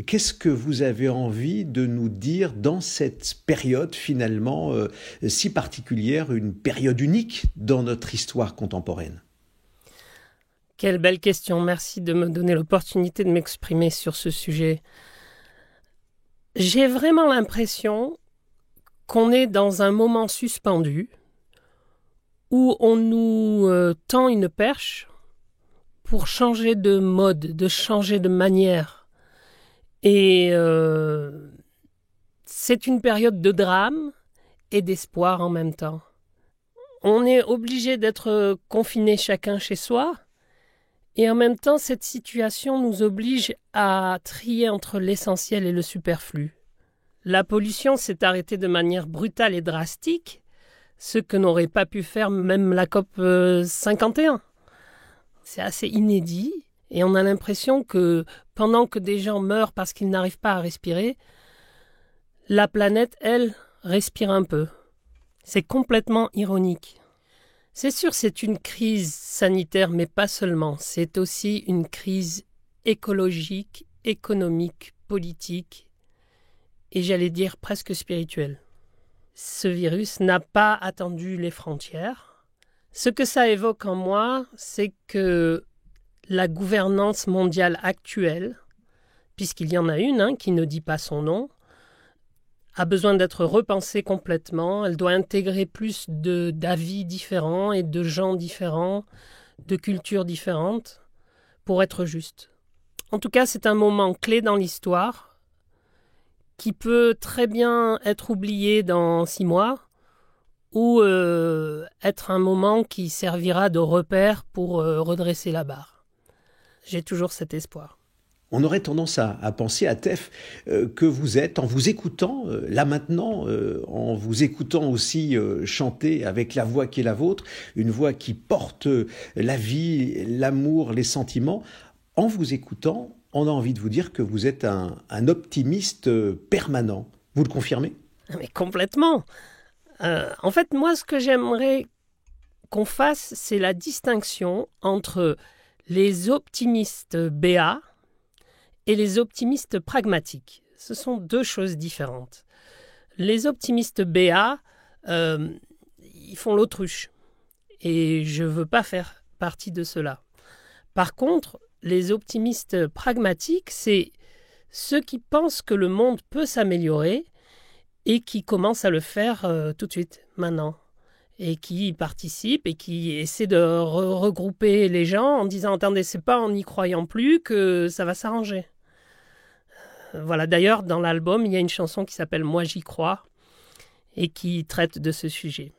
Qu'est-ce que vous avez envie de nous dire dans cette période finalement si particulière, une période unique dans notre histoire contemporaine? Quelle belle question, merci de me donner l'opportunité de m'exprimer sur ce sujet. J'ai vraiment l'impression qu'on est dans un moment suspendu où on nous tend une perche pour changer de mode, de changer de manière. Et c'est une période de drame et d'espoir en même temps. On est obligé d'être confinés chacun chez soi, et en même temps, cette situation nous oblige à trier entre l'essentiel et le superflu. La pollution s'est arrêtée de manière brutale et drastique, ce que n'aurait pas pu faire même la COP 51. C'est assez inédit, et on a l'impression que pendant que des gens meurent parce qu'ils n'arrivent pas à respirer, la planète, elle, respire un peu. C'est complètement ironique. C'est sûr, c'est une crise sanitaire, mais pas seulement. C'est aussi une crise écologique, économique, politique, et j'allais dire presque spirituelle. Ce virus n'a pas attendu les frontières. Ce que ça évoque en moi, c'est que la gouvernance mondiale actuelle, puisqu'il y en a une qui ne dit pas son nom, a besoin d'être repensée complètement. Elle doit intégrer plus d'avis différents et de gens différents, de cultures différentes, pour être juste. En tout cas, c'est un moment clé dans l'histoire qui peut très bien être oublié dans 6 mois ou être un moment qui servira de repère pour redresser la barre. J'ai toujours cet espoir. On aurait tendance à penser, Atef, que vous êtes, en vous écoutant, là maintenant, en vous écoutant aussi chanter avec la voix qui est la vôtre, une voix qui porte la vie, l'amour, les sentiments, en vous écoutant, on a envie de vous dire que vous êtes un optimiste permanent. Vous le confirmez? Mais complètement. En fait, moi, ce que j'aimerais qu'on fasse, c'est la distinction entre les optimistes béats et les optimistes pragmatiques. Ce sont 2 choses différentes. Les optimistes béats, ils font l'autruche. Et je ne veux pas faire partie de cela. Par contre, les optimistes pragmatiques, c'est ceux qui pensent que le monde peut s'améliorer et qui commencent à le faire tout de suite, maintenant. Et qui participent et qui essaient de regrouper les gens en disant « Attendez, c'est pas en n'y croyant plus que ça va s'arranger ». Voilà, d'ailleurs, dans l'album, il y a une chanson qui s'appelle « Moi, j'y crois » et qui traite de ce sujet.